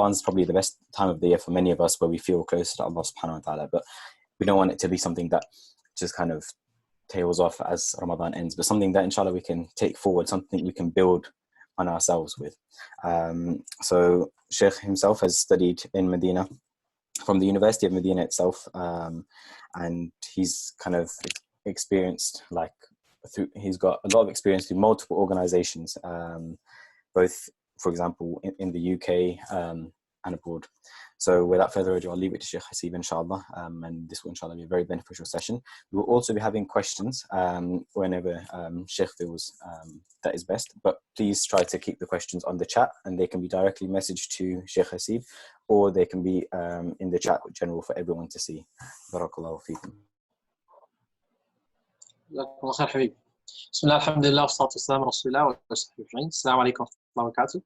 Ramadan's probably the best time of the year for many of us, where we feel close to Allah subhanahu wa ta'ala, but we don't want it to be something that just kind of tails off as Ramadan ends, but something that inshallah we can take forward, something we can build on ourselves with. So Shaykh himself has studied in Medina, from the University of Medina itself, and he's kind of experienced, like, he's got a lot of experience through multiple organizations, both, for example, in the UK and abroad. So without further ado, I'll leave it to Shaykh Hasib, inshallah, and this will inshallah be a very beneficial session. We will also be having questions whenever Shaykh feels that is best, but please try to keep the questions on the chat, and they can be directly messaged to Shaykh Hasib, or they can be in the chat general for everyone to see. Barakallahu feekum. Jazakumullah khair, Habib. Bismillah, alhamdulillah, wassalatu wassalamu ala rasulillah wa sahbihi ajma'in. Assalamu alaikum wa rahmatullahi wa barakatuh.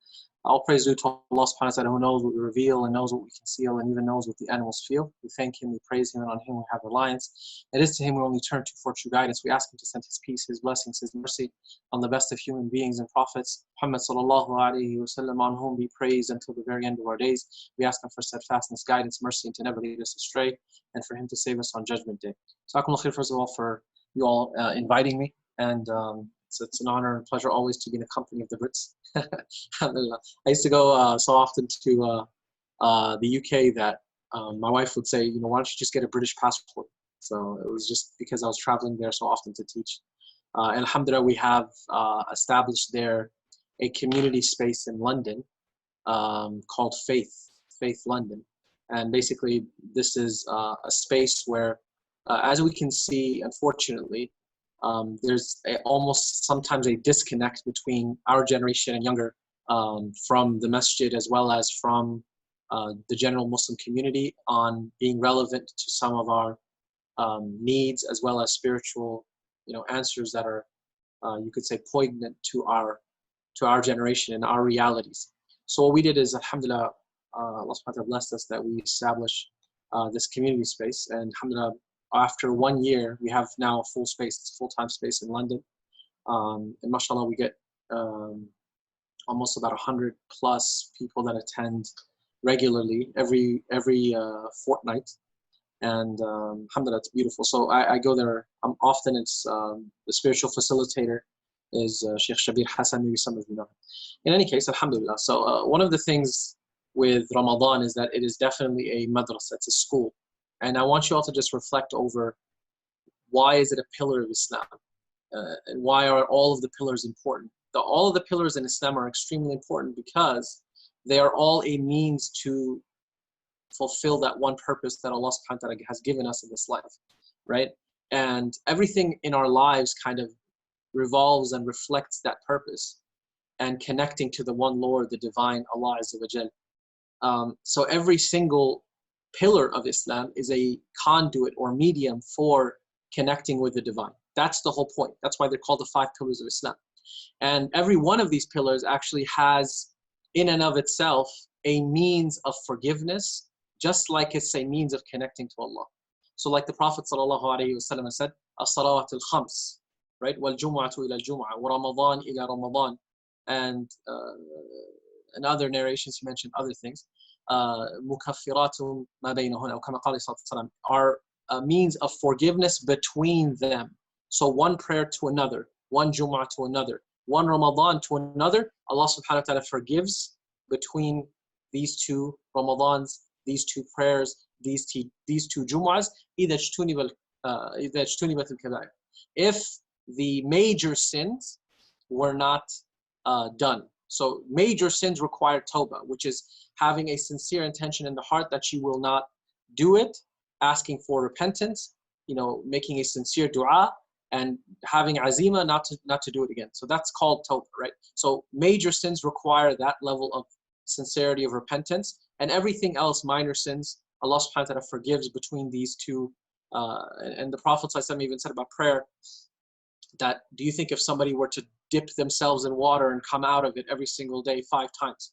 All praise due to Allah subhanahu wa ta'ala, who knows what we reveal and knows what we conceal and even knows what the animals feel. We thank him, we praise him, and on him we have reliance. It is to him we only turn to for true guidance. We ask him to send his peace, his blessings, his mercy on the best of human beings and prophets, Muhammad sallallahu alayhi wa sallam, on whom be praised until the very end of our days. We ask him for steadfastness, guidance, mercy, and to never lead us astray, and for him to save us on Judgment Day. So, first of all, for you all inviting me, and it's an honor and pleasure always to be in the company of the Brits. I used to go so often to the UK that my wife would say, why don't you just get a British passport? So it was just because I was traveling there so often to teach. And alhamdulillah, we have established there a community space in London called Faith London. And basically, this is a space where, as we can see, unfortunately, there's almost sometimes a disconnect between our generation and younger from the masjid, as well as from the general Muslim community, on being relevant to some of our needs, as well as spiritual, answers that are, you could say, poignant to our generation and our realities. So what we did is, alhamdulillah, Allah subhanahu wa ta'ala blessed us that we established this community space, and alhamdulillah, after 1 year, we have now a full space, full-time space in London. And mashallah, we get almost about 100 plus people that attend regularly every fortnight. And alhamdulillah, it's beautiful. So I go there often. It's the spiritual facilitator is Shaykh Hasib Noor, maybe some of you know him. In any case, alhamdulillah. So one of the things with Ramadan is that it is definitely a madrasa, it's a school. And I want you all to just reflect over, why is it a pillar of Islam? And why are all of the pillars important? All of the pillars in Islam are extremely important because they are all a means to fulfill that one purpose that Allah subhanahu wa ta'ala has given us in this life, right? And everything in our lives kind of revolves and reflects that purpose, and connecting to the one Lord, the divine Allah Azza wa Jal. So every single pillar of Islam is a conduit or medium for connecting with the divine. That's the whole point. That's why they're called the 5 pillars of Islam. And every one of these pillars actually has, in and of itself, a means of forgiveness, just like it's a means of connecting to Allah. So like the Prophet ﷺ said, as-salawat al-khams, right? Wal-jum'atu ila al-jum'ah, wa Ramadan ila Ramadan. And in other narrations, he mentioned other things. Mukaffiratun ma baynahunna, kama qala sallallahu, are a means of forgiveness between them. So one prayer to another, one Jum'ah to another, one Ramadan to another, Allah subhanahu wa ta'ala forgives between these 2 Ramadans, these 2 prayers, these 2 Jum'ahs, if the major sins were not done. So major sins require tawbah, which is having a sincere intention in the heart that you will not do it, asking for repentance, making a sincere dua, and having azima not to do it again. So that's called tawbah, right? So major sins require that level of sincerity of repentance, and everything else, minor sins, Allah subhanahu wa ta'ala forgives between these 2. And the Prophet ﷺ even said about prayer that, do you think if somebody were to dip themselves in water and come out of it every single day 5 times,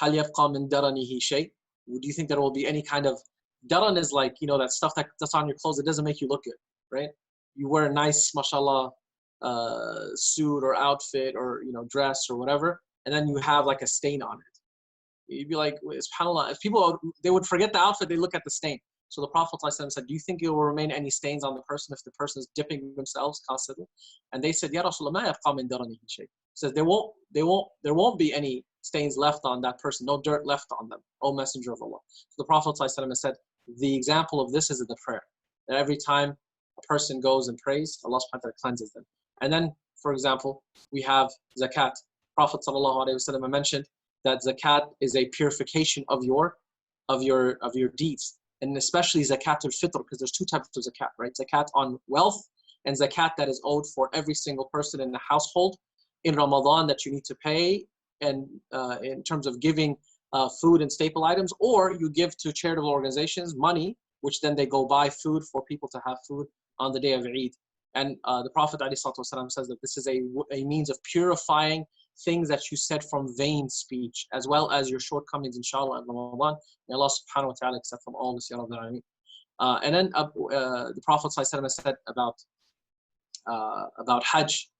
هل يبقى من درنه شيء? Do you think there will be any kind of, daran is like, that stuff that's on your clothes, it doesn't make you look good, right? You wear a nice, mashallah, suit or outfit or, dress or whatever, and then you have like a stain on it. You'd be like, subhanAllah, if people, they would forget the outfit, they look at the stain. So the Prophet ﷺ said, do you think there will remain any stains on the person if the person is dipping themselves constantly? And they said, Ya Rasulullah, ma yabqa min daranihi shay. Says there won't be any stains left on that person, no dirt left on them, O Messenger of Allah. So the Prophet ﷺ said, the example of this is the prayer. That every time a person goes and prays, Allah subhanahu wa ta'ala cleanses them. And then, for example, we have zakat. Prophet ﷺ mentioned that zakat is a purification of your deeds, and especially zakat al-fitr, because there's two types of zakat, right? Zakat on wealth and zakat that is owed for every single person in the household in Ramadan that you need to pay, and in terms of giving food and staple items, or you give to charitable organizations money, which then they go buy food for people to have food on the day of Eid. And the Prophet ﷺ says that this is a means of purifying things that you said from vain speech, as well as your shortcomings, inshallah, in Ramadan. May Allah subhanahu wa ta'ala accept from all this, ya Rabbil Alameen. And then the Prophet ﷺ said about Hajj,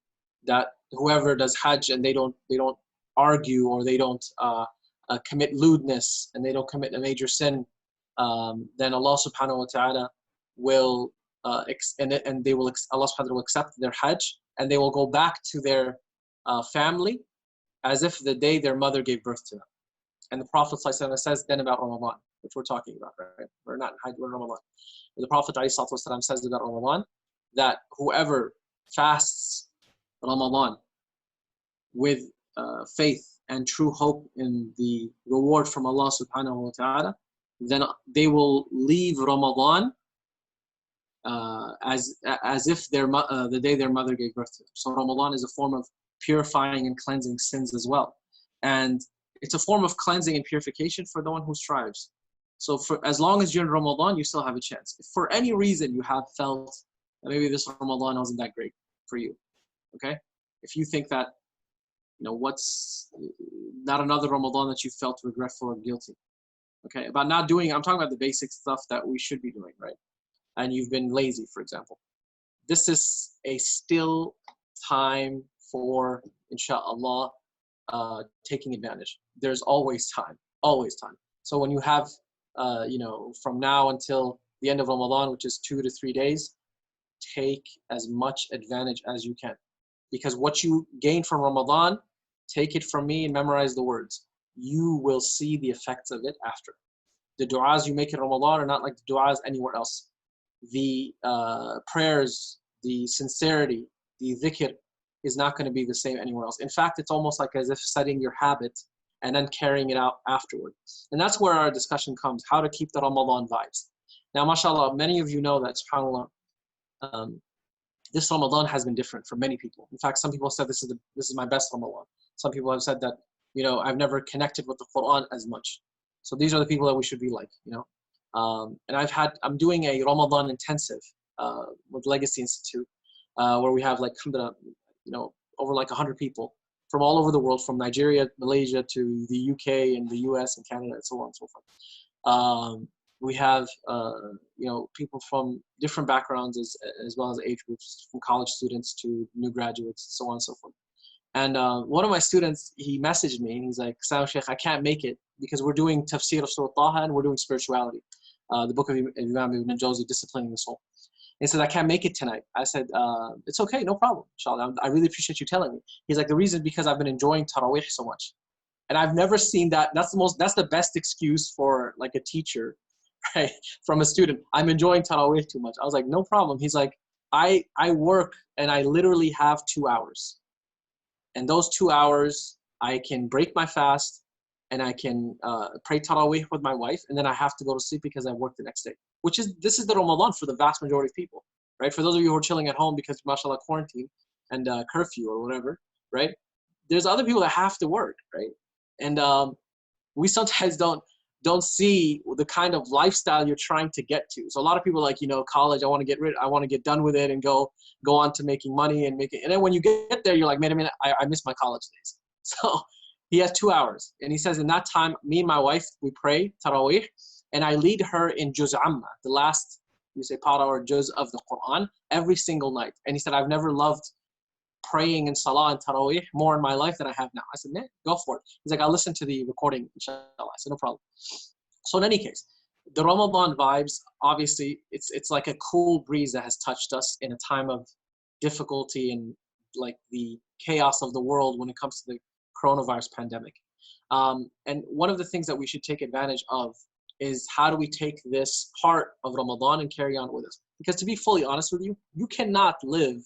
that whoever does Hajj and they don't argue, or they don't commit lewdness, and they don't commit a major sin, then Allah subhanahu wa ta'ala will Allah subhanahu wa ta'ala will accept their Hajj, and they will go back to their family as if the day their mother gave birth to them. And the Prophet ﷺ says then about Ramadan, which we're talking about, right? We're not in Hajj, we're in Ramadan. And the Prophet ﷺ says about Ramadan that whoever fasts Ramadan with faith and true hope in the reward from Allah subhanahu wa ta'ala, then they will leave Ramadan as if the day their mother gave birth to them. So Ramadan is a form of purifying and cleansing sins as well. And it's a form of cleansing and purification for the one who strives. So for as long as you're in Ramadan, you still have a chance. If for any reason you have felt that maybe this Ramadan wasn't that great for you, okay? If you think that, what's not another Ramadan that you felt regretful or guilty, okay? About not doing, I'm talking about the basic stuff that we should be doing, right? And you've been lazy, for example. This is a still time for, inshallah, taking advantage. There's always time, always time. So when you have, from now until the end of Ramadan, which is 2 to 3 days, take as much advantage as you can. Because what you gain from Ramadan, take it from me and memorize the words. You will see the effects of it after. The du'as you make in Ramadan are not like the du'as anywhere else. The prayers, the sincerity, the dhikr is not going to be the same anywhere else. In fact, it's almost like as if setting your habit and then carrying it out afterward. And that's where our discussion comes, how to keep the Ramadan vibes. Now, mashallah, many of you know that, subhanAllah, this Ramadan has been different for many people. In fact, some people said this is my best Ramadan. Some people have said that, I've never connected with the Quran as much. So these are the people that we should be like, And I'm doing a Ramadan intensive with Legacy Institute, where we have over like 100 people from all over the world, from Nigeria, Malaysia to the UK and the US and Canada and so on and so forth. We have people from different backgrounds as well as age groups, from college students to new graduates, so on and so forth. And one of my students, he messaged me and he's like, Shaykh, I can't make it because we're doing tafsir of Surah Taha and we're doing spirituality, the book of Imam Ibn Jawzi, Disciplining the Soul. And he said, I can't make it tonight. I said, it's okay, no problem, inshallah. I really appreciate you telling me. He's like, the reason is because I've been enjoying Taraweeh so much. And I've never seen that. That's the best excuse for like a teacher, right? From a student. I'm enjoying Taraweeh too much. I was like, no problem. He's like, I work and I literally have 2 hours. And those 2 hours, I can break my fast and I can pray Taraweeh with my wife, and then I have to go to sleep because I work the next day. This is the Ramadan for the vast majority of people, right? For those of you who are chilling at home because, mashallah, quarantine and curfew or whatever, right? There's other people that have to work, right? And we sometimes don't see the kind of lifestyle you're trying to get to. So a lot of people are like, college, I want to get done with it and go on to making money and make it. And then when you get there, you're like, man, I miss my college days. So he has 2 hours. And he says in that time, me and my wife, we pray Taraweeh, and I lead her in Juz Amma, the last, para or Juz of the Quran, every single night. And he said, I've never loved praying in Salah and Taraweeh more in my life than I have now. I said, man, go for it. He's like, I'll listen to the recording, inshallah. I said, no problem. So in any case, the Ramadan vibes, obviously, it's like a cool breeze that has touched us in a time of difficulty and like the chaos of the world when it comes to the coronavirus pandemic. And one of the things that we should take advantage of is how do we take this part of Ramadan and carry on with us? Because to be fully honest with you, you cannot live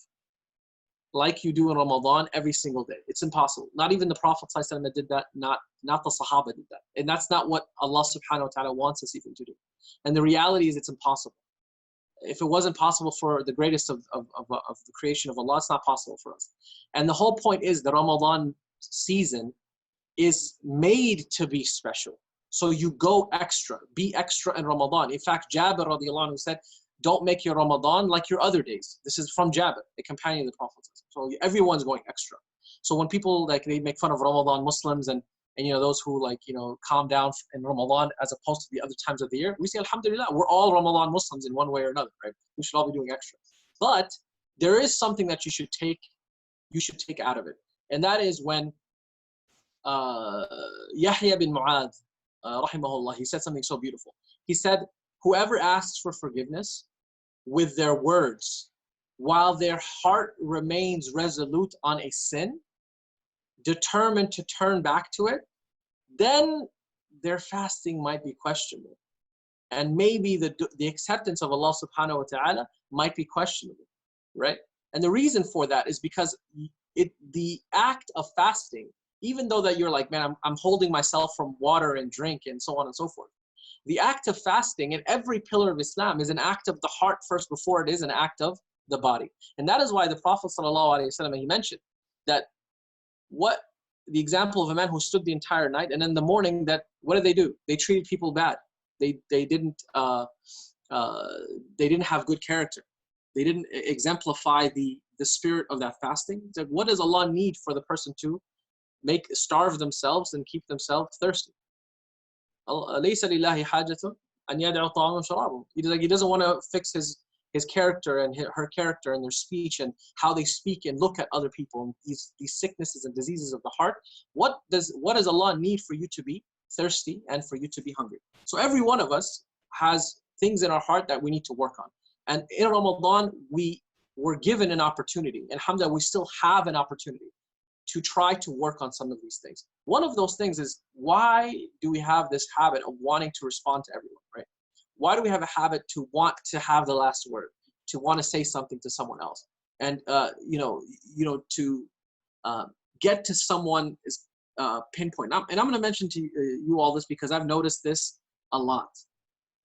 like you do in Ramadan every single day. It's impossible. Not even the Prophet ﷺ did that, not the Sahaba did that. And that's not what Allah subhanahu wa ta'ala wants us even to do. And the reality is it's impossible. If it wasn't possible for the greatest of the creation of Allah, it's not possible for us. And the whole point is the Ramadan season is made to be special. So you go extra, be extra in Ramadan. In fact, Jabir radiallahu anhu said, don't make your Ramadan like your other days. This is from Jabir, a companion of the Prophet. So everyone's going extra. So when people like they make fun of Ramadan Muslims and you know those who like calm down in Ramadan as opposed to the other times of the year, we say alhamdulillah, we're all Ramadan Muslims in one way or another, right? We should all be doing extra. But there is something that you should take out of it, and that is when Yahya bin Mu'adh, rahimahullah, he said something so beautiful. He said, whoever asks for forgiveness with their words while their heart remains resolute on a sin, determined to turn back to it, then their fasting might be questionable. And maybe the acceptance of Allah subhanahu wa ta'ala might be questionable, right? And the reason for that is because the act of fasting, even though that you're like, man, I'm holding myself from water and drink and so on and so forth. The act of fasting in every pillar of Islam is an act of the heart first before it is an act of the body. And that is why the Prophet ﷺ, he mentioned that the example of a man who stood the entire night and in the morning that, what did they do? They treated people bad. They didn't have good character. They didn't exemplify the spirit of that fasting. It's like, what does Allah need for the person to starve themselves and keep themselves thirsty? He doesn't want to fix his character and her character and their speech and how they speak and look at other people and these sicknesses and diseases of the heart. What does Allah need for you to be thirsty and for you to be hungry? So every one of us has things in our heart that we need to work on. And in Ramadan, we were given an opportunity, and alhamdulillah, we still have an opportunity to try to work on some of these things. One of those things is, why do we have this habit of wanting to respond to everyone, right? Why do we have a habit to want to have the last word, to want to say something to someone else? And, to get to someone is pinpoint. And I'm going to mention to you all this because I've noticed this a lot.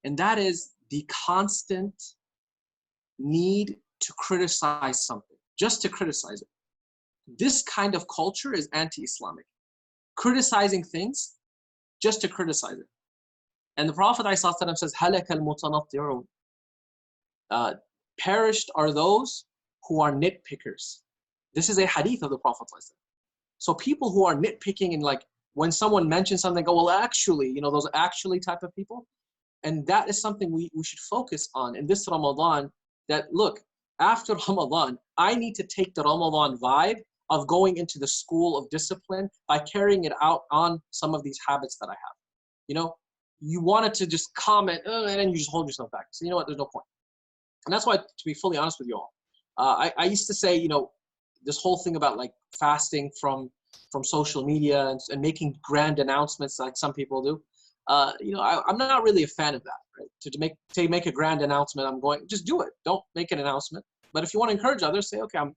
And that is the constant need to criticize something, just to criticize it. This kind of culture is anti-Islamic. Criticizing things just to criticize it. And the Prophet ﷺ says, "Halaka al-mutanatti'un." Perished are those who are nitpickers. This is a hadith of the Prophet ﷺ. So people who are nitpicking and like when someone mentions something, go, well, actually, those actually type of people. And that is something we should focus on in this Ramadan, that look, after Ramadan, I need to take the Ramadan vibe of going into the school of discipline by carrying it out on some of these habits that I have. You wanted to just comment and then you just hold yourself back. So you know what, there's no point. And that's why, to be fully honest with you all, I used to say, this whole thing about like fasting from social media and making grand announcements like some people do. I'm not really a fan of that, right? To make a grand announcement, just do it. Don't make an announcement. But if you want to encourage others, say, okay, I'm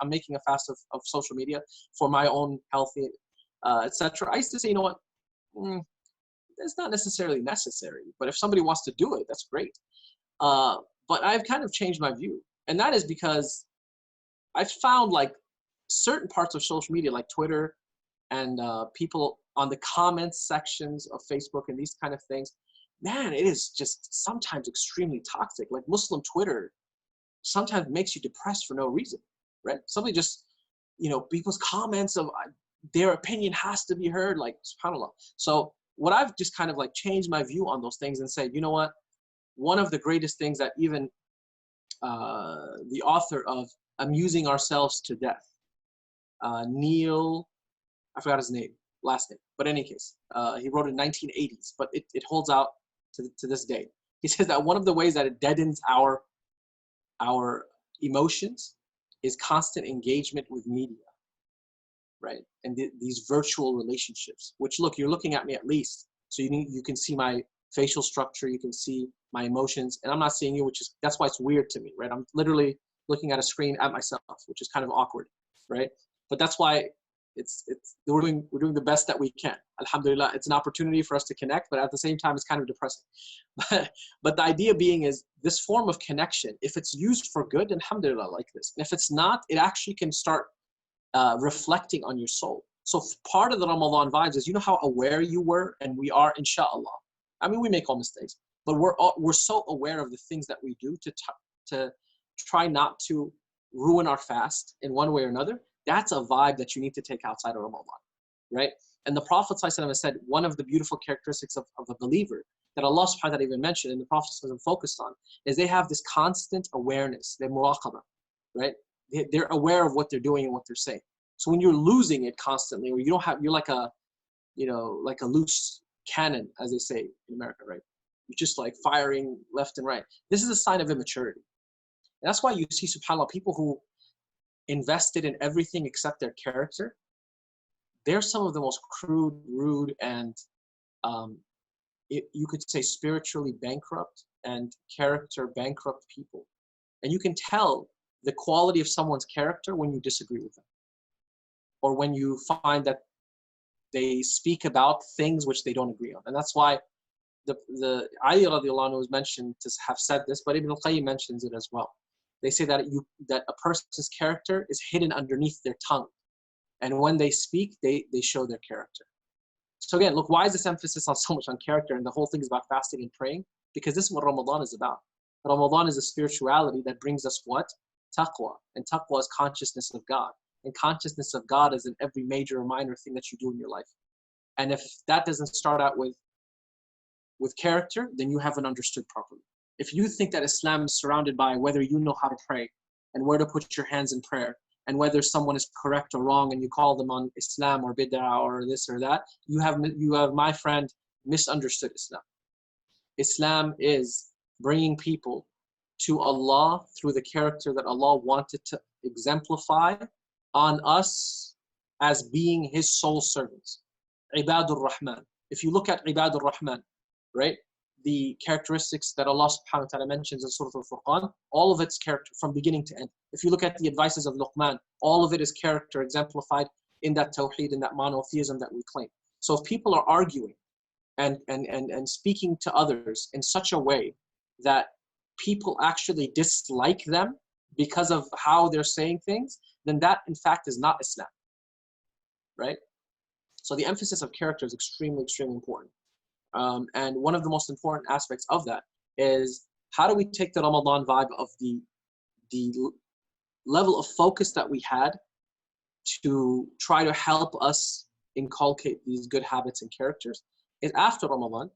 making a fast of social media for my own health, etc. I used to say, you know what, it's not necessarily necessary. But if somebody wants to do it, that's great. But I've kind of changed my view, and that is because I've found like certain parts of social media, like Twitter, and people on the comments sections of Facebook and these kind of things, man, it is just sometimes extremely toxic. Like Muslim Twitter sometimes makes you depressed for no reason, right? Somebody just, people's comments of their opinion has to be heard, like subhanAllah. So what I've just kind of like changed my view on those things and said, you know what? One of the greatest things that even the author of Amusing Ourselves to Death, Neil, I forgot his name, last name, but in any case, he wrote in 1980s, but it holds out to this day. He says that one of the ways that it deadens our emotions is constant engagement with media, right? And these virtual relationships, which, look, you're looking at me at least, so you can see my facial structure, you can see my emotions, and I'm not seeing you, that's why it's weird to me, right? I'm literally looking at a screen at myself, which is kind of awkward, right? But that's why we're doing the best that we can. Alhamdulillah, it's an opportunity for us to connect, but at the same time, it's kind of depressing. But the idea being is this form of connection, if it's used for good, alhamdulillah, like this. And if it's not, it actually can start reflecting on your soul. So part of the Ramadan vibes is, you know how aware you were, and we are, inshallah. I mean, we make all mistakes, but we're so aware of the things that we do to try not to ruin our fast in one way or another. That's a vibe that you need to take outside of Ramadan, right? And the Prophet ﷺ said one of the beautiful characteristics of a believer that Allah subhanahu wa ta'ala even mentioned and the Prophet ﷺ focused on is they have this constant awareness, their muraqabah, right? They're aware of what they're doing and what they're saying. So when you're losing it constantly, or you're like a loose cannon, as they say in America, right? You're just like firing left and right. This is a sign of immaturity. And that's why you see, subhanAllah, people who invested in everything except their character, they're some of the most crude, rude, and you could say spiritually bankrupt and character bankrupt people. And you can tell the quality of someone's character when you disagree with them, or when you find that they speak about things which they don't agree on. And that's why the Ali radiallahu anhu was mentioned to have said this, but Ibn al-Qayyim mentions it as well. They say that a person's character is hidden underneath their tongue. And when they speak, they show their character. So again, look, why is this emphasis on so much on character? And the whole thing is about fasting and praying? Because this is what Ramadan is about. Ramadan is a spirituality that brings us what? Taqwa. And taqwa is consciousness of God. And consciousness of God is in every major or minor thing that you do in your life. And if that doesn't start out with character, then you haven't understood properly. If you think that Islam is surrounded by whether you know how to pray and where to put your hands in prayer and whether someone is correct or wrong and you call them on Islam or bid'ah or this or that, you have, my friend, misunderstood Islam. Islam is bringing people to Allah through the character that Allah wanted to exemplify on us as being His sole servants. Ibadur Rahman. If you look at Ibadur Rahman, right? The characteristics that Allah subhanahu wa ta'ala mentions in Surah Al-Furqan, all of its character from beginning to end. If you look at the advices of Luqman, all of it is character exemplified in that tawheed, in that monotheism that we claim. So if people are arguing and speaking to others in such a way that people actually dislike them because of how they're saying things, then that in fact is not Islam, right? So the emphasis of character is extremely, extremely important. And one of the most important aspects of that is how do we take the Ramadan vibe of the level of focus that we had to try to help us inculcate these good habits and characters is after Ramadan,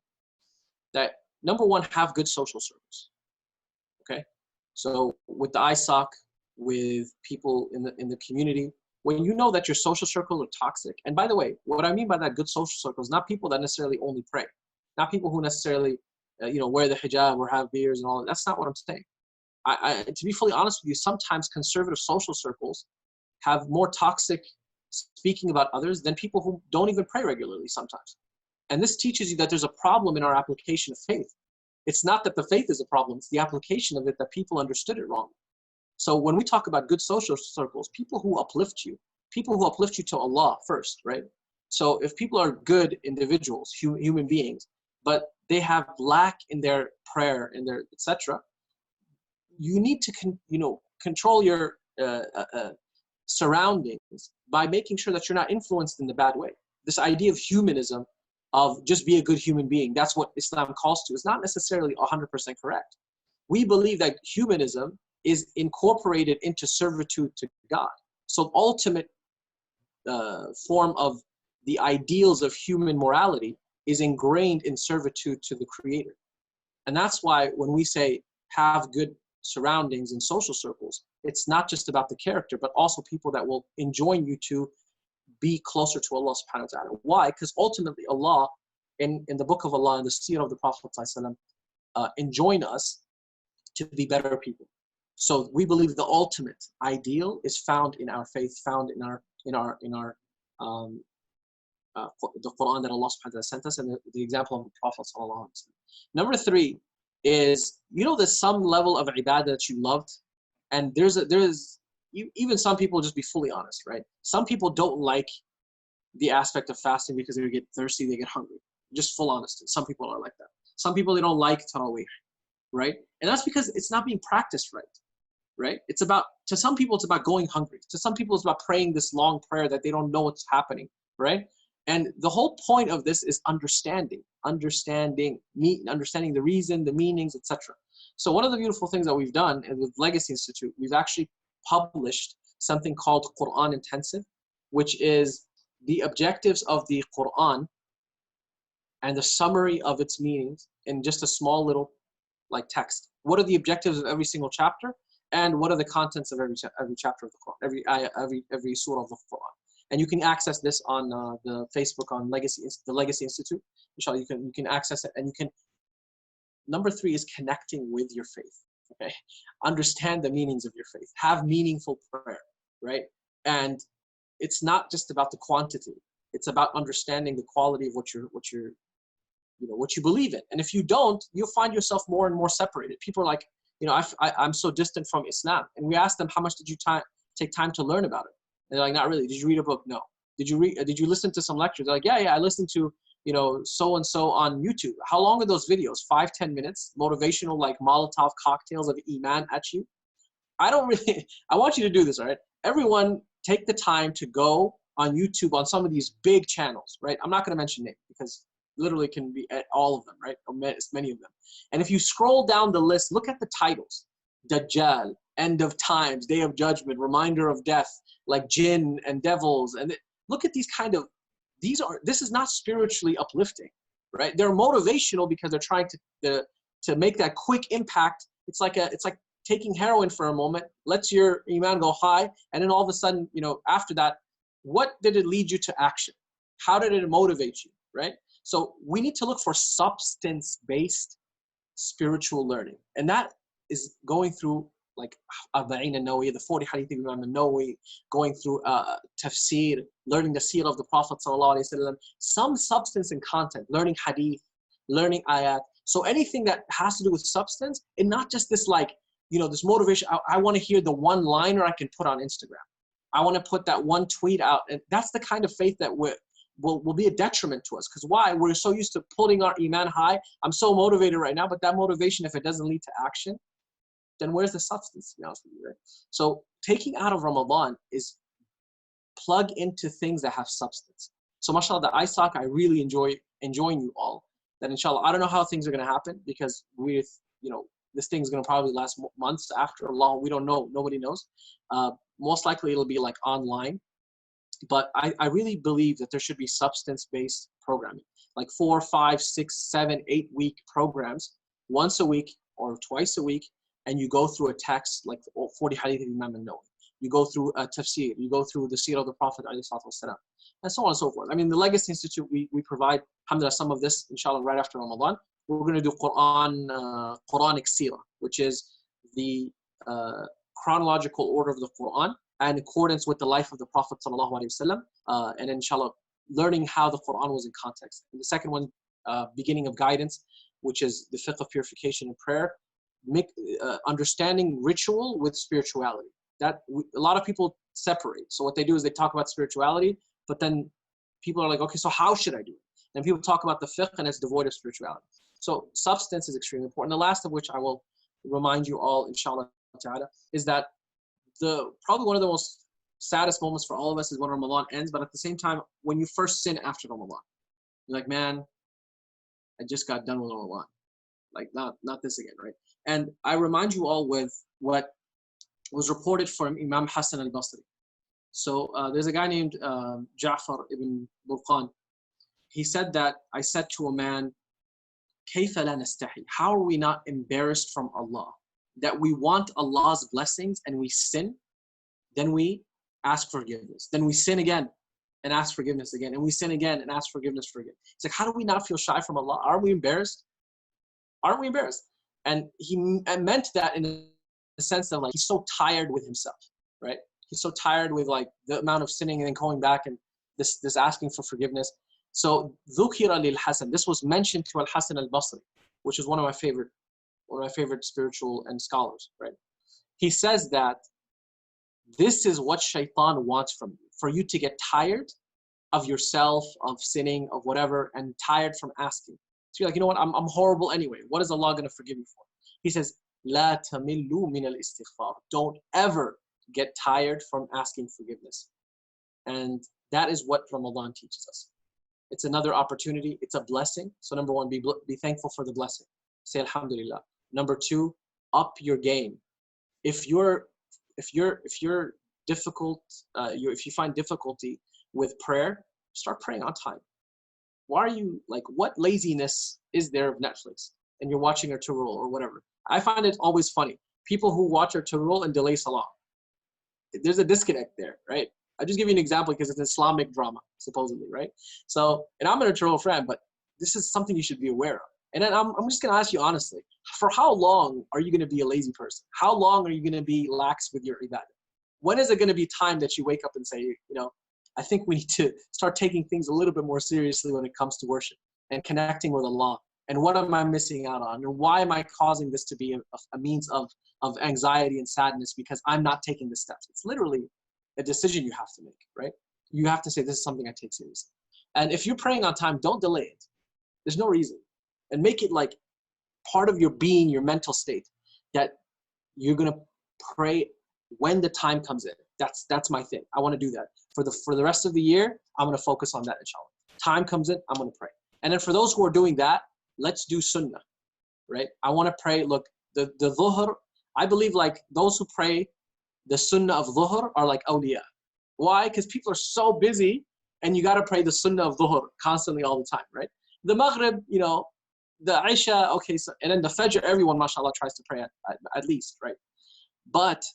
that number one, have good social circles. Okay, so with the ISOC, with people in the community, when you know that your social circles are toxic, and by the way, what I mean by that good social circle is not people that necessarily only pray, not people who necessarily wear the hijab or have beards and all that. That's not what I'm saying. To be fully honest with you, sometimes conservative social circles have more toxic speaking about others than people who don't even pray regularly sometimes. And this teaches you that there's a problem in our application of faith. It's not that the faith is a problem, it's the application of it that people understood it wrong. So when we talk about good social circles, people who uplift you to Allah first, right? So if people are good individuals, human beings, but they have lack in their prayer, in their etc., you need to control your surroundings by making sure that you're not influenced in the bad way. This idea of humanism, of just be a good human being, that's what Islam calls to, is not necessarily 100% correct. We believe that humanism is incorporated into servitude to God. So ultimate form of the ideals of human morality is ingrained in servitude to the Creator. And that's why when we say have good surroundings and social circles, it's not just about the character, but also people that will enjoin you to be closer to Allah subhanahu wa ta'ala. Why? Because ultimately Allah, in the book of Allah, in the seerah of the Prophet enjoin us to be better people. So we believe the ultimate ideal is found in our faith, found in the Quran that Allah subhanahu wa ta'ala sent us, and the example of the Prophet sallallahu alaihi wasallam. Number 3 is, there's some level of ibadah that you loved, and there's even some people, just be fully honest, right? Some people don't like the aspect of fasting because they get thirsty, they get hungry. Just full honesty. Some people are like that. Some people, they don't like tarawih, right? And that's because it's not being practiced right? To some people, it's about going hungry. To some people, it's about praying this long prayer that they don't know what's happening, right? And the whole point of this is understanding the reason, the meanings, etc. So one of the beautiful things that we've done with Legacy Institute, we've actually published something called Quran Intensive, which is the objectives of the Quran and the summary of its meanings in just a small little text. What are the objectives of every single chapter, and what are the contents of every chapter of the Quran, every ayah, every surah of the Quran. And you can access this on the Facebook on the Legacy Institute. Inshallah, you can access it, and you can. Number 3 is connecting with your faith. Okay, understand the meanings of your faith. Have meaningful prayer, right? And it's not just about the quantity. It's about understanding the quality of what you believe in. And if you don't, you'll find yourself more and more separated. People are like, I'm so distant from Islam. And we ask them, how much did you take time to learn about it? And they're like, not really. Did you read a book? No. Did you listen to some lectures? They're like, yeah, I listened to, so-and-so on YouTube. How long are those videos? 5-10 minutes, motivational, like Molotov cocktails of Iman at you. I want you to do this, all right? Everyone take the time to go on YouTube on some of these big channels, right? I'm not going to mention names because literally can be at all of them, right? Many of them. And if you scroll down the list, look at the titles. Dajjal, End of Times, Day of Judgment, Reminder of Death, like jinn and devils. And look at this is not spiritually uplifting, right? They're motivational because they're trying to make that quick impact. It's like taking heroin for a moment, lets your iman go high, and then all of a sudden, after that, what did it lead you to action? How did it motivate you, right? So we need to look for substance-based spiritual learning, and that is going through like Arba'in al-Nawawi, the 40 hadith of Imam al-Nawawi, going through tafsir, learning the seerah of the Prophet sallallahu alaihi wasallam, some substance and content, learning hadith, learning ayat. So anything that has to do with substance, and not just this this motivation. I want to hear the one liner I can put on Instagram. I want to put that one tweet out, and that's the kind of faith that will be a detriment to us. Because why? We're so used to pulling our iman high. I'm so motivated right now, but that motivation, if it doesn't lead to action, then where's the substance, to be honest with you, right? So taking out of Ramadan is plug into things that have substance. So mashallah, the ISOC, I really enjoying you all. That inshallah, I don't know how things are going to happen, because this thing's going to probably last months after Allah. We don't know. Nobody knows. Most likely it'll be like online. But I really believe that there should be substance-based programming, like 4, 5, 6, 7, 8 week programs, once a week or twice a week, and you go through a text like 40 hadith of Imam al-Nawawi. You go through a tafsir, you go through the seerah of the Prophet ﷺ, and so on and so forth. I mean, the Legacy Institute, we provide, alhamdulillah, some of this, inshallah, right after Ramadan. We're going to do Quranic seerah, which is the chronological order of the Quran and in accordance with the life of the Prophet ﷺ, and inshallah, learning how the Quran was in context. And the second one, beginning of guidance, which is the fiqh of purification and prayer, understanding ritual with spirituality. A lot of people separate. So what they do is they talk about spirituality, but then people are like, okay, so how should I do it? And people talk about the fiqh and it's devoid of spirituality. So substance is extremely important. The last of which I will remind you all, inshallah ta'ala, is that probably one of the most saddest moments for all of us is when Ramadan ends, but at the same time, when you first sin after Ramadan, you're like, man, I just got done with Ramadan. Like, not this again, right? And I remind you all with what was reported from Imam Hassan al-Basri. So there's a guy named Ja'far ibn Burqan. He said that I said to a man, كيف لا نستحي? How are we not embarrassed from Allah that we want Allah's blessings and we sin, then we ask forgiveness. Then we sin again and ask forgiveness again. And we sin again and ask forgiveness for again. It's like, how do we not feel shy from Allah? Aren't we embarrassed? Aren't we embarrassed? And he meant that in the sense that like he's so tired with himself, right? He's so tired with like the amount of sinning and then going back and this asking for forgiveness. So dhukira lil Hasan. This was mentioned to Al-Hasan al-Basri, which is one of my favorite spiritual and scholars, right? He says that this is what shaitan wants from you, for you to get tired of yourself, of sinning, of whatever, and tired from asking. So you're like, you know what, I'm horrible anyway. What is Allah going to forgive me for? He says, لا تملوا من الاستغفار. Don't ever get tired from asking forgiveness. And that is what Ramadan teaches us. It's another opportunity. It's a blessing. So number one, be thankful for the blessing. Say Alhamdulillah. Number two, up your game. If you're difficult, if you find difficulty with prayer, start praying on time. Why are you like, what laziness is there of Netflix and you're watching a Turul or whatever? I find it always funny. People who watch a Turul and delay Salah. There's a disconnect there, right? I'll just give you an example because it's an Islamic drama, supposedly, right? So, and I'm an Turul friend, but this is something you should be aware of. And then I'm just going to ask you honestly, for how long are you going to be a lazy person? How long are you going to be lax with your ibadah? When is it going to be time that you wake up and say, you know, I think we need to start taking things a little bit more seriously when it comes to worship and connecting with Allah. And what am I missing out on? And why am I causing this to be a means of anxiety and sadness because I'm not taking the steps? It's literally a decision you have to make, right? You have to say, this is something I take seriously. And if you're praying on time, don't delay it. There's no reason. And make it like part of your being, your mental state, that you're going to pray when the time comes in. That's my thing. I want to do that. For the rest of the year, I'm going to focus on that, inshallah. Time comes in, I'm going to pray. And then for those who are doing that, let's do sunnah, right? I want to pray, look, the dhuhr, I believe like those who pray the sunnah of dhuhr are like awliya. Why? Because people are so busy and you got to pray the sunnah of dhuhr constantly all the time, right? The maghrib, you know, the Isha, okay, so, and then the Fajr, everyone, mashallah, tries to pray at least, right? But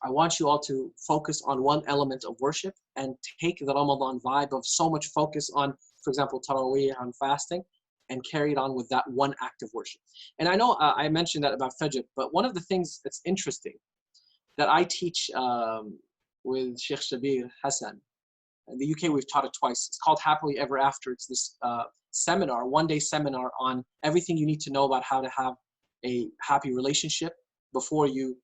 I want you all to focus on one element of worship and take the Ramadan vibe of so much focus on, for example, Taraweeh, on fasting, and carry it on with that one act of worship. And I know I mentioned that about Fajr, but one of the things that's interesting that I teach with Shaykh Hasib in the UK, we've taught it twice. It's called Happily Ever After. It's this seminar, one-day seminar on everything you need to know about how to have a happy relationship before you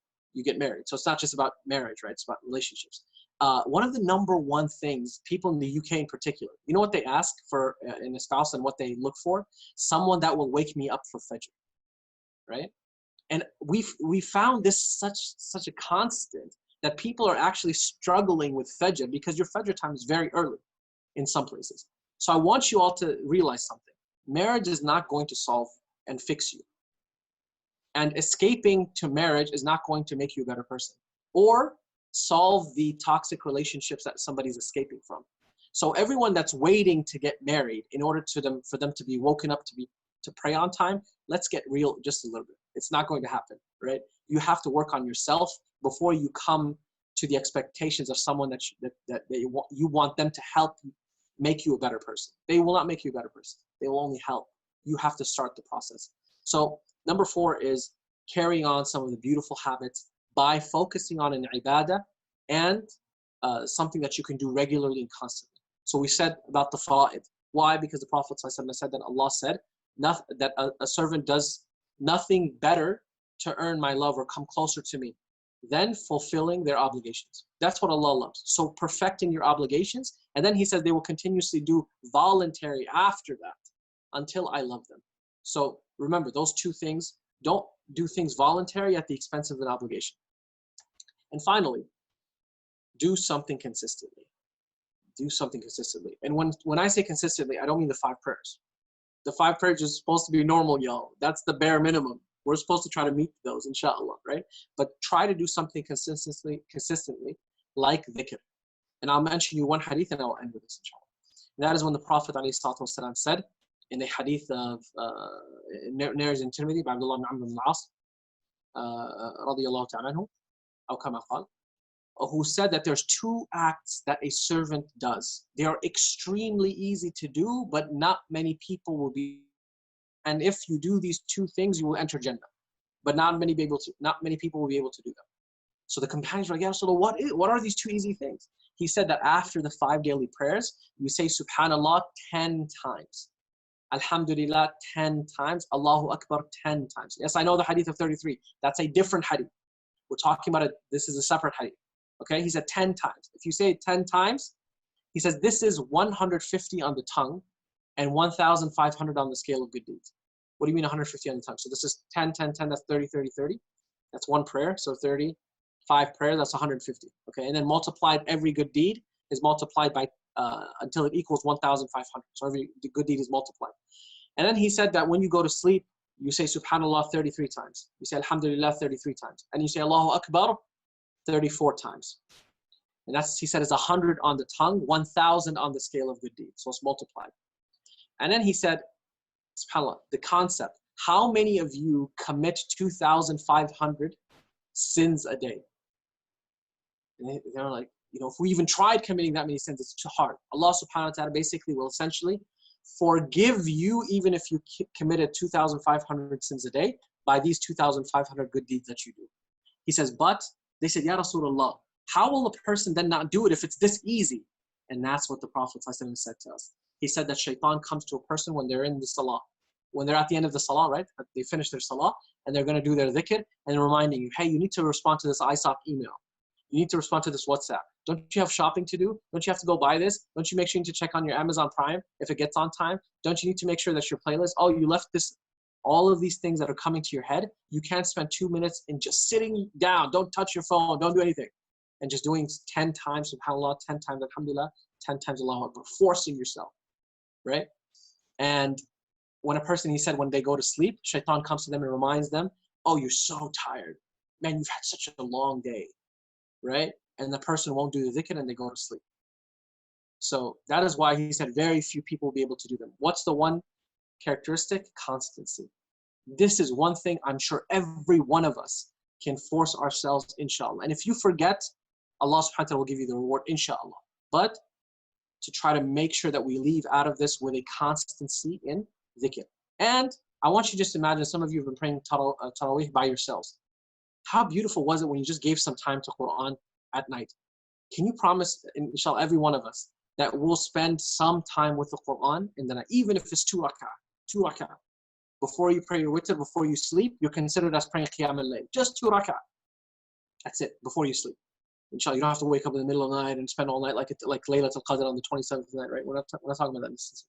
get married. So it's not just about marriage, right? It's about relationships. One of the number one things people in the UK in particular, you know what they ask for in a spouse and what they look for? Someone that will wake me up for Fajr, right? And we found this such a constant that people are actually struggling with Fajr because your Fajr time is very early in some places. So I want you all to realize something. Marriage is not going to solve and fix you. And escaping to marriage is not going to make you a better person or solve the toxic relationships that somebody's escaping from. So everyone that's waiting to get married in order for them to be woken up to pray on time, let's get real just a little bit. It's not going to happen, right? You have to work on yourself before you come to the expectations of someone that you want them to help make you a better person. They will not make you a better person. They will only help. You have to start the process. So number 4 is carrying on some of the beautiful habits by focusing on an ibadah and something that you can do regularly and constantly. So we said about the fara'id. Why? Because the Prophet ﷺ said that Allah said that a servant does nothing better to earn my love or come closer to me than fulfilling their obligations. That's what Allah loves. So perfecting your obligations, and then he says they will continuously do voluntary after that until I love them. So remember those two things. Don't do things voluntary at the expense of an obligation. And finally, do something consistently. Do something consistently. And when I say consistently, I don't mean the 5 prayers. The 5 prayers are supposed to be normal, y'all. That's the bare minimum. We're supposed to try to meet those, inshallah, right? But try to do something consistently, like dhikr. And I'll mention you one hadith and I'll end with this, inshallah. And that is when the Prophet ﷺ said in a hadith of narrated in Tirmidhi by Abdullah ibn Amr ibn al-As, رضي الله تعالى عنه أو كما قال, who said that there's two acts that a servant does. They are extremely easy to do, but not many people will be. And if you do these two things, you will enter Jannah. But not many people will be able to do them. So the companions were like, yeah, so what are these two easy things? He said that after the 5 daily prayers, you say Subhanallah 10 times. Alhamdulillah 10 times. Allahu Akbar 10 times. Yes, I know the hadith of 33. That's a different hadith. We're talking about it. This is a separate hadith. Okay, he said 10 times. If you say it 10 times, he says this is 150 on the tongue and 1,500 on the scale of good deeds. What do you mean 150 on the tongue? So this is 10, 10, 10, that's 30, 30, 30. That's one prayer, so 35 prayers, that's 150. Okay, and then multiplied, every good deed is multiplied by, until it equals 1,500. So every good deed is multiplied. And then he said that when you go to sleep, you say Subhanallah 33 times. You say Alhamdulillah 33 times. And you say Allahu Akbar 34 times. And that's, he said, is 100 on the tongue, 1,000 on the scale of good deeds. So it's multiplied. And then he said, subhanAllah, the concept, how many of you commit 2,500 sins a day? And they're like, you know, if we even tried committing that many sins, it's too hard. Allah subhanahu wa ta'ala basically will essentially forgive you even if you committed 2,500 sins a day by these 2,500 good deeds that you do. He says, but they said, Ya Rasulullah, how will a person then not do it if it's this easy? And that's what the Prophet ﷺ said to us. He said that shaitan comes to a person when they're in the salah. When they're at the end of the salah, right? They finish their salah and they're going to do their dhikr and reminding you, hey, you need to respond to this ISOC email. You need to respond to this WhatsApp. Don't you have shopping to do? Don't you have to go buy this? Don't you make sure you need to check on your Amazon Prime if it gets on time? Don't you need to make sure that your playlist, oh, you left this, all of these things that are coming to your head, you can't spend 2 minutes in just sitting down. Don't touch your phone. Don't do anything. And just doing 10 times subhanAllah, 10 times alhamdulillah, 10 times Allahu Akbar, forcing yourself, right? And when a person, he said, when they go to sleep, shaitan comes to them and reminds them, oh, you're so tired. Man, you've had such a long day, right? And the person won't do the dhikr and they go to sleep. So that is why he said very few people will be able to do them. What's the one characteristic? Constancy. This is one thing I'm sure every one of us can force ourselves, inshallah. And if you forget, Allah subhanahu wa ta'ala will give you the reward, inshallah. But to try to make sure that we leave out of this with a constancy in dhikr. And I want you to just imagine, some of you have been praying Taraweeh by yourselves. How beautiful was it when you just gave some time to Quran at night? Can you promise, inshallah, every one of us, that we'll spend some time with the Quran in the night, even if it's 2 rak'ah. Before you pray your witr, before you sleep, you're considered as praying Qiyam al-Layl. Just 2 rak'ah. That's it, before you sleep. Inshallah, you don't have to wake up in the middle of the night and spend all night like Laylatul Qadr on the 27th night, right? We're not talking about that.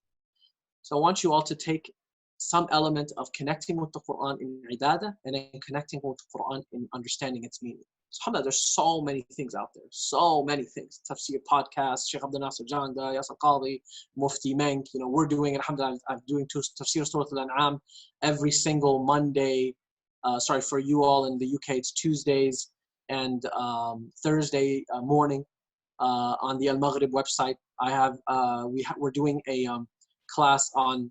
So I want you all to take some element of connecting with the Quran in ibadah and then connecting with the Quran in understanding its meaning. SubhanAllah, there's so many things out there. So many things. Tafsir podcasts, Shaykh Abdul Nasir Janda, Yasir Qadhi, Mufti Menk. You know, we're doing, alhamdulillah, I'm doing Tafsir Surah Al-An'am every single Monday. For you all in the UK, it's Tuesdays and Thursday morning on the Al-Maghrib website. I have, we're doing a class on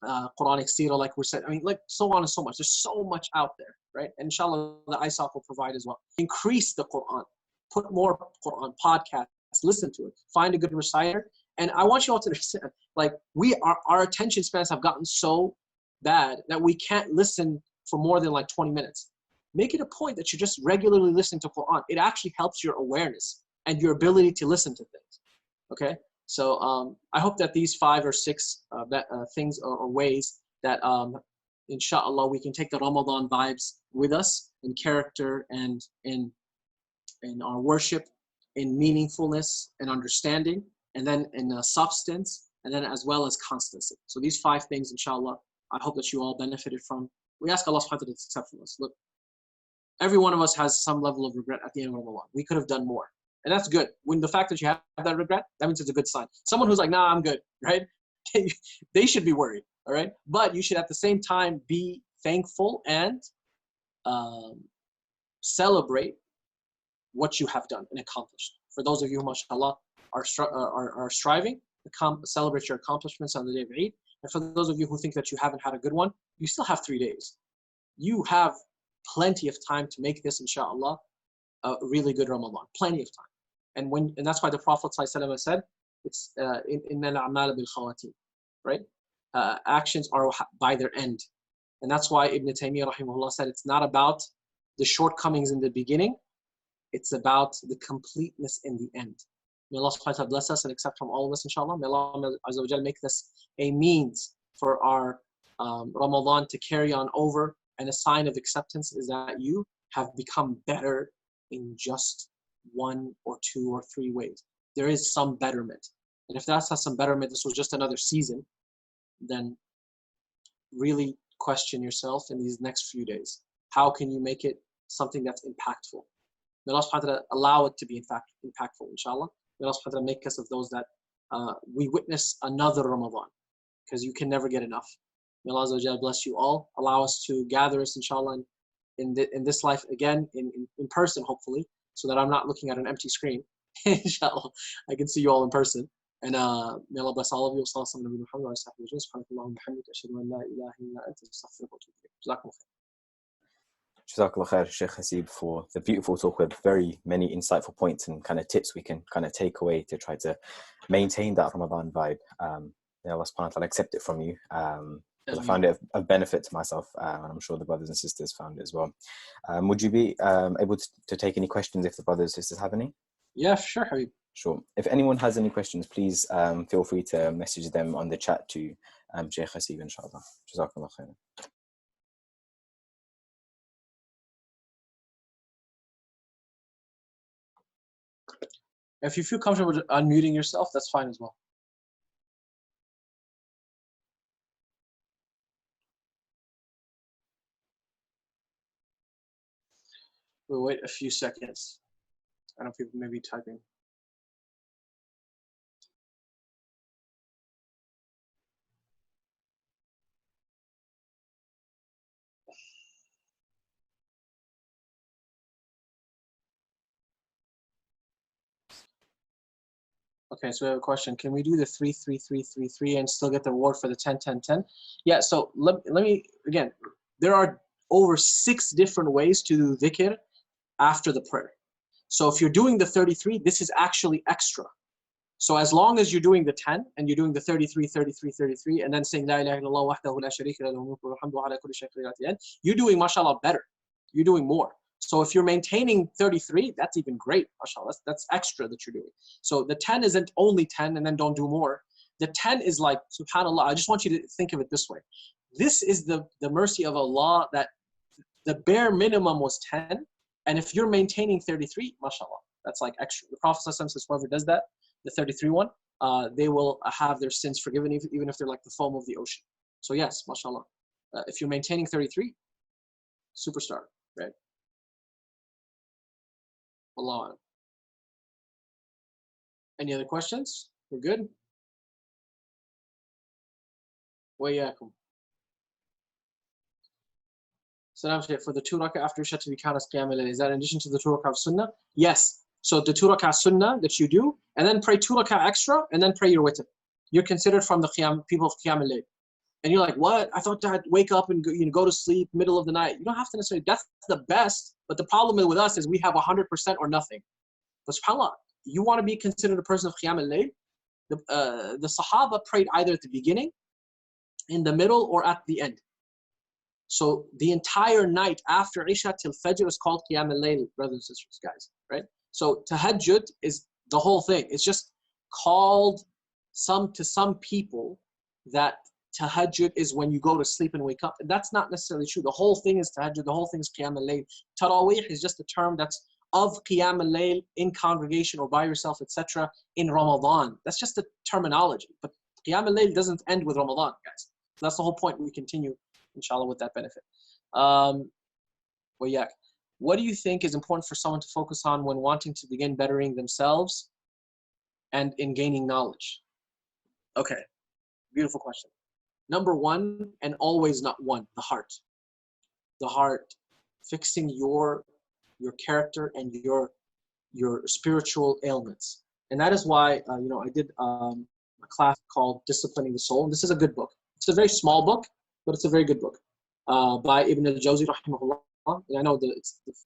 Quranic seerah, like we said. I mean, like so on and so much. There's so much out there, right? And inshallah, the ISOC will provide as well. Increase the Quran. Put more Quran podcasts. Listen to it. Find a good reciter. And I want you all to understand, like our attention spans have gotten so bad that we can't listen for more than like 20 minutes. Make it a point that you're just regularly listening to Quran. It actually helps your awareness and your ability to listen to things. Okay? So I hope that these 5 or 6 things or ways that inshallah we can take the Ramadan vibes with us in character and in our worship, in meaningfulness and understanding, and then in substance, and then as well as constancy. So these 5 things, inshallah, I hope that you all benefited from. We ask Allah subhanahu wa ta'ala to accept from us. Look, every one of us has some level of regret at the end of Ramadan. We could have done more. And that's good. When the fact that you have that regret, that means it's a good sign. Someone who's like, nah, I'm good, right? They should be worried, all right? But you should at the same time be thankful and celebrate what you have done and accomplished. For those of you who, mashallah, are striving, celebrate your accomplishments on the day of Eid. And for those of you who think that you haven't had a good one, you still have 3 days. You have plenty of time to make this, inshallah, a really good Ramadan. Plenty of time. And that's why the Prophet ﷺ said, it's inna al-a'mal bil khawatim, right? Actions are by their end. And that's why Ibn Taymiyyah rahimahullah said it's not about the shortcomings in the beginning, it's about the completeness in the end. May Allah subhanahu wa ta'ala bless us and accept from all of us, inshallah. May Allah azza wa jal make this a means for our Ramadan to carry on over, and a sign of acceptance is that you have become better in just 1 or 2 or 3 ways. There is some betterment. And if that's not some betterment, this was just another season, then really question yourself in these next few days. How can you make it something that's impactful? May Allah subhanahu wa ta'ala allow it to be in fact impactful, inshallah. May Allah subhanahu wa ta'ala make us of those that we witness another Ramadan, because you can never get enough. May Allah azza wa jalla bless you all. Allow us to gather us, inshallah, in this life again, in person, hopefully, so that I'm not looking at an empty screen. Inshallah, I can see you all in person. And may Allah bless all of you. Jazakallah khair, Shaykh Hasib, for the beautiful talk with very many insightful points and kind of tips we can kind of take away to try to maintain that Ramadan vibe. May Allah subhanahu wa ta'ala accept it from you. I found it of benefit to myself, and I'm sure the brothers and sisters found it as well. Would you be able to take any questions if the brothers and sisters have any? Yeah, sure, Habib. Sure. If anyone has any questions, please feel free to message them on the chat to Shaykh Hasib, inshallah. Jazakallah khair. If you feel comfortable unmuting yourself, that's fine as well. We'll wait a few seconds. I don't know if people may be typing. Okay, so we have a question. Can we do the 3-3-3-3-3 and still get the reward for the 10-10-10? Yeah, so let me, again, there are over 6 different ways to do dhikr after the prayer. So if you're doing the 33, this is actually extra. So as long as you're doing the 10 and you're doing the 33, 33, 33, and then saying La ilaha illallah wahdahu la sharika lahu mulku wa hamdu ala kulli shay'in qadir at the end, you're doing mashallah better. You're doing more. So if you're maintaining 33, that's even great, mashallah. That's extra that you're doing. So the 10 isn't only 10 and then don't do more. The 10 is like, subhanallah, I just want you to think of it this way. This is the mercy of Allah, that the bare minimum was 10. And if you're maintaining 33, mashallah, that's like extra. The Prophet says whoever does that, the 33 one, they will have their sins forgiven, even if they're like the foam of the ocean. So yes, mashallah. If you're maintaining 33, superstar, right? Allah. Any other questions? We're good? Wayakum. Salam Shaykh, for the 2 rak'ah after Isha to be counted as Qiyam al-Layl, is that in addition to the 2 rak'ah of Sunnah? Yes. So the 2 rak'ah Sunnah that you do, and then pray 2 rak'ah extra, and then pray your witr. You're considered from the people of Qiyam al-Layl. And you're like, what? I thought I'd wake up and go to sleep middle of the night. You don't have to necessarily, that's the best. But the problem with us is we have 100% or nothing. But subhanAllah, you want to be considered a person of Qiyam al-Layl? The Sahaba prayed either at the beginning, in the middle, or at the end. So the entire night after Isha till Fajr is called Qiyam al-Layl, brothers and sisters, guys, right? So tahajjud is the whole thing. It's just called to some people that tahajjud is when you go to sleep and wake up. And that's not necessarily true. The whole thing is tahajjud. The whole thing is Qiyam al-Layl. Taraweeh is just a term that's of Qiyam al-Layl in congregation or by yourself, etc. in Ramadan. That's just a terminology. But Qiyam al-Layl doesn't end with Ramadan, guys. That's the whole point. We continue, inshallah, with that benefit. Well, yeah. What do you think is important for someone to focus on when wanting to begin bettering themselves and in gaining knowledge? Okay, beautiful question. Number 1, and always not one, the heart. The heart, fixing your character and your spiritual ailments. And that is why, I did a class called Disciplining the Soul. And this is a good book. It's a very small book, but it's a very good book by Ibn al-Jawzi, rahimahullah. And I know the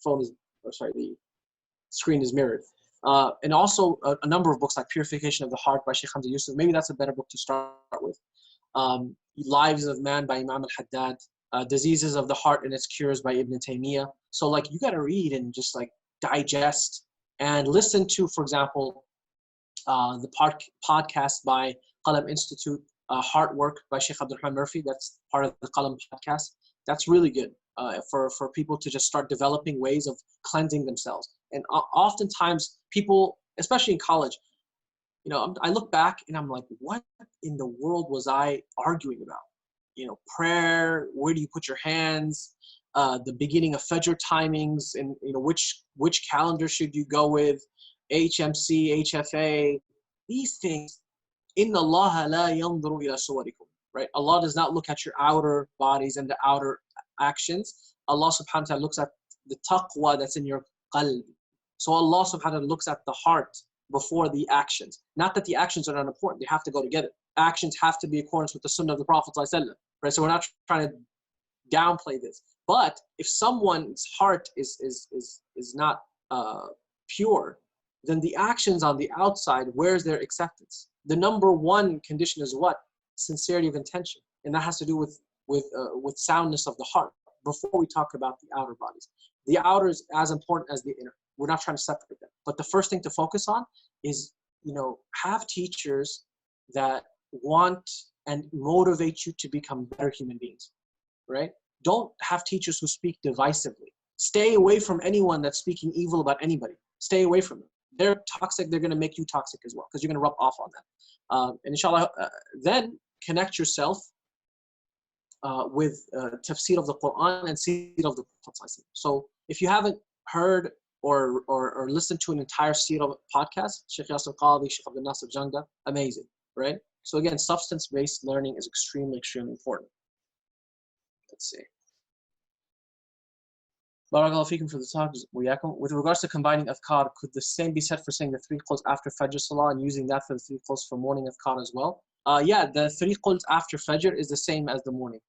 phone is, or sorry, the screen is mirrored. And also a number of books like Purification of the Heart by Shaykh Hamza Yusuf. Maybe that's a better book to start with. Lives of Man by Imam al-Haddad. Diseases of the Heart and Its Cures by Ibn Taymiyyah. So like you got to read and just like digest and listen to, for example, the podcast by Qalam Institute, Heart Work by Sheikh Abdurrahman Murphy. That's part of the Qalam podcast. That's really good for people to just start developing ways of cleansing themselves. And oftentimes people, especially in college, you know, I look back and I'm like, what in the world was I arguing about? You know, prayer, where do you put your hands, the beginning of Fajr timings, and you know, which calendar should you go with, HMC, HFA, these things. Inna Allah la yanzuru ila suwarikum, right? Allah does not look at your outer bodies and the outer actions. Allah subhanahu wa ta'ala looks at the taqwa that's in your qalb. So Allah subhanahu wa ta'ala looks at the heart before the actions. Not that the actions are not important, they have to go together. Actions have to be in accordance with the sunnah of the Prophet, right? So we're not trying to downplay this. But if someone's heart is not pure, then the actions on the outside, where's their acceptance? The number one condition is what? Sincerity of intention. And that has to do with soundness of the heart before we talk about the outer bodies. The outer is as important as the inner. We're not trying to separate them. But the first thing to focus on is, you know, have teachers that want and motivate you to become better human beings, right? Don't have teachers who speak divisively. Stay away from anyone that's speaking evil about anybody. Stay away from them. They're toxic. They're going to make you toxic as well because you're going to rub off on them. And inshallah, then connect yourself with tafsir of the Quran and seerah of the Prophet. So if you haven't heard or listened to an entire seerah podcast, Shaykh Yasir Qadhi, Shaykh Abdul Nasir Janga, amazing, right? So again, substance-based learning is extremely, extremely important. Let's see. Barakallahu feekum for the talk. With regards to combining adhkar, could the same be said for saying the 3 quls after Fajr Salah and using that for the 3 quls for morning adhkar as well? Yeah, the 3 quls after Fajr is the same as the morning.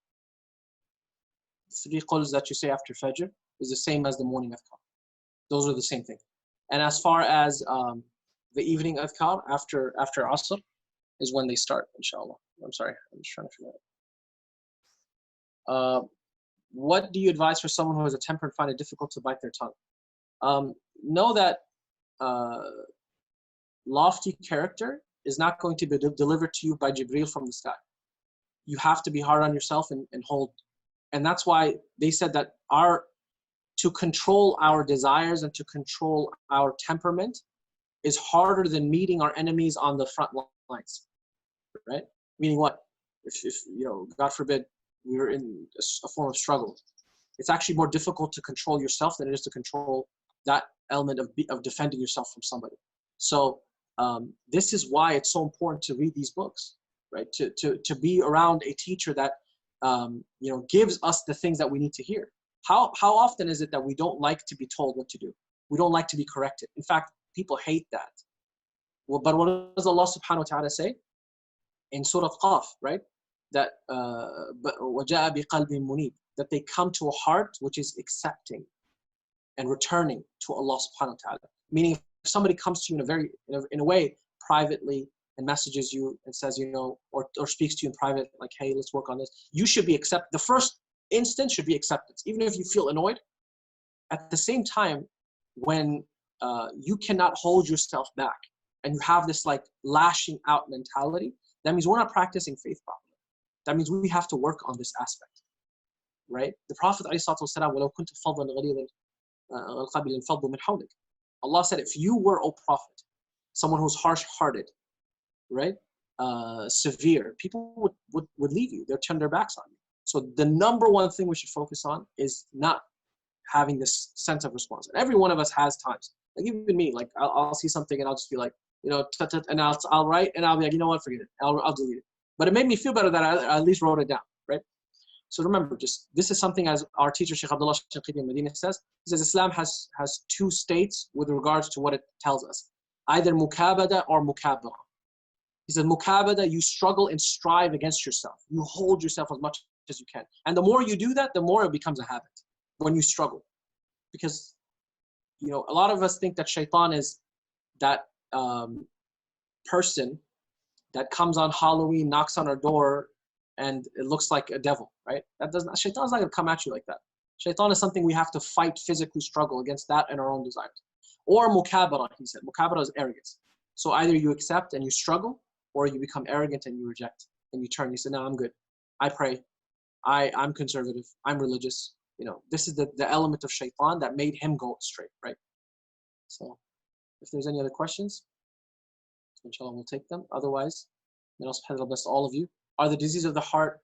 The 3 quls that you say after Fajr is the same as the morning adhkar. Those are the same thing. And as far as the evening adhkar after Asr is when they start, inshallah. I'm sorry, I'm just trying to figure it out. What do you advise for someone who has a temper and find it difficult to bite their tongue? Know that lofty character is not going to be delivered to you by Jibreel from the sky. You have to be hard on yourself and hold. And that's why they said that to control our desires and to control our temperament is harder than meeting our enemies on the front lines, right? Meaning what? If you know, God forbid, we were in a form of struggle, it's actually more difficult to control yourself than it is to control that element of defending yourself from somebody. So this is why it's so important to read these books, right? To be around a teacher that you know, gives us the things that we need to hear. How often is it that we don't like to be told what to do? We don't like to be corrected. In fact, people hate that. Well, but what does Allah subhanahu wa ta'ala say in Surah Qaf, right? That وَجَاءَ بِقَلْبٍ مُنِيبٍ, that they come to a heart which is accepting and returning to Allah subhanahu wa ta'ala. Meaning, if somebody comes to you in a way privately and messages you and says, you know, or speaks to you in private, like, hey, let's work on this, you should be accepted. The first instance should be acceptance, even if you feel annoyed. At the same time, when you cannot hold yourself back and you have this like lashing out mentality, that means we're not practicing faith properly. That means we have to work on this aspect, right? The Prophet ﷺ, Allah said, if you were, O Prophet, someone who's harsh-hearted, right, severe, people would leave you. They'll turn their backs on you. So the number one thing we should focus on is not having this sense of response. And every one of us has times. Like even me, like I'll see something and I'll just be like, you know, and I'll write and I'll be like, you know what, forget it. I'll delete it. But it made me feel better that I at least wrote it down, right? So remember, just this is something, as our teacher Shaykh Abdullah Shanqiti in Medina says, he says Islam has 2 states with regards to what it tells us, either mukabada or mukabara. He says mukabada, you struggle and strive against yourself. You hold yourself as much as you can. And the more you do that, the more it becomes a habit. when you struggle. Because, you know, a lot of us think that shaitan is that person that comes on Halloween, knocks on our door, and it looks like a devil, right? Shaitan's not going to come at you like that. Shaitan is something we have to fight, physically struggle against that and our own desires. Or mukabara, he said. Mukabara is arrogance. So either you accept and you struggle, or you become arrogant and you reject. And you turn, you say, no, I'm good. I pray. I'm conservative. I'm religious. You know, this is the element of shaitan that made him go straight, right? So if there's any other questions, inshallah, we'll take them. Otherwise, may Allah subhanahu wa ta'ala bless all of you. Are the diseases of the heart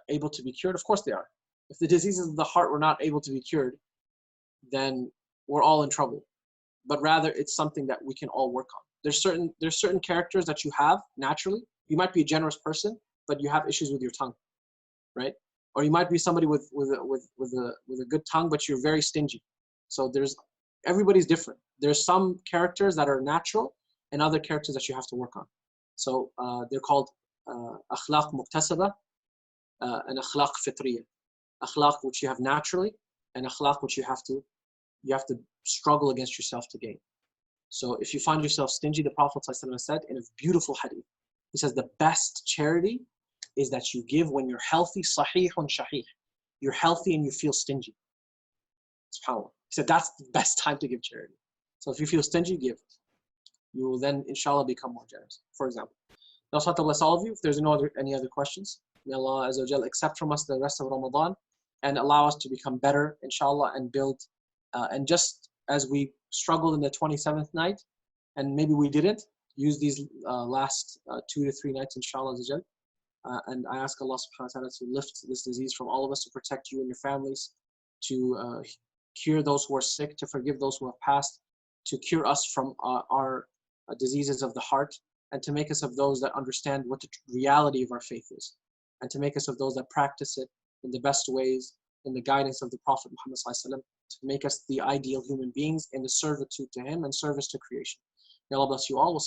able to be cured? Of course they are. If the diseases of the heart were not able to be cured, then we're all in trouble. But rather, it's something that we can all work on. There's certain characters that you have naturally. You might be a generous person, but you have issues with your tongue, right? Or you might be somebody with a good tongue, but you're very stingy. So everybody's different. There's some characters that are natural, and other characters that you have to work on. So they're called akhlaq muktasaba and akhlaq fitriya. Akhlaq which you have naturally, and akhlaq which you have to struggle against yourself to gain. So if you find yourself stingy, the Prophet ﷺ said in a beautiful hadith, he says the best charity is that you give when you're healthy, sahihun shahih. You're healthy and you feel stingy. SubhanAllah. He said that's the best time to give charity. So if you feel stingy, give. You will then, inshallah, become more generous. For example. May Allah bless all of you. If there's any other questions, may Allah Azza wa Jal accept from us the rest of Ramadan and allow us to become better, inshallah, and build. And just as we struggled in the 27th night, and maybe we didn't, use these last 2 to 3 nights, inshallah Azza wa Jal. And I ask Allah subhanahu wa ta'ala to lift this disease from all of us, to protect you and your families, to cure those who are sick, to forgive those who have passed, to cure us from our diseases of the heart, and to make us of those that understand what the reality of our faith is, and to make us of those that practice it in the best ways, in the guidance of the Prophet Muhammad ﷺ, to make us the ideal human beings in the servitude to him and service to creation. May Allah bless you all.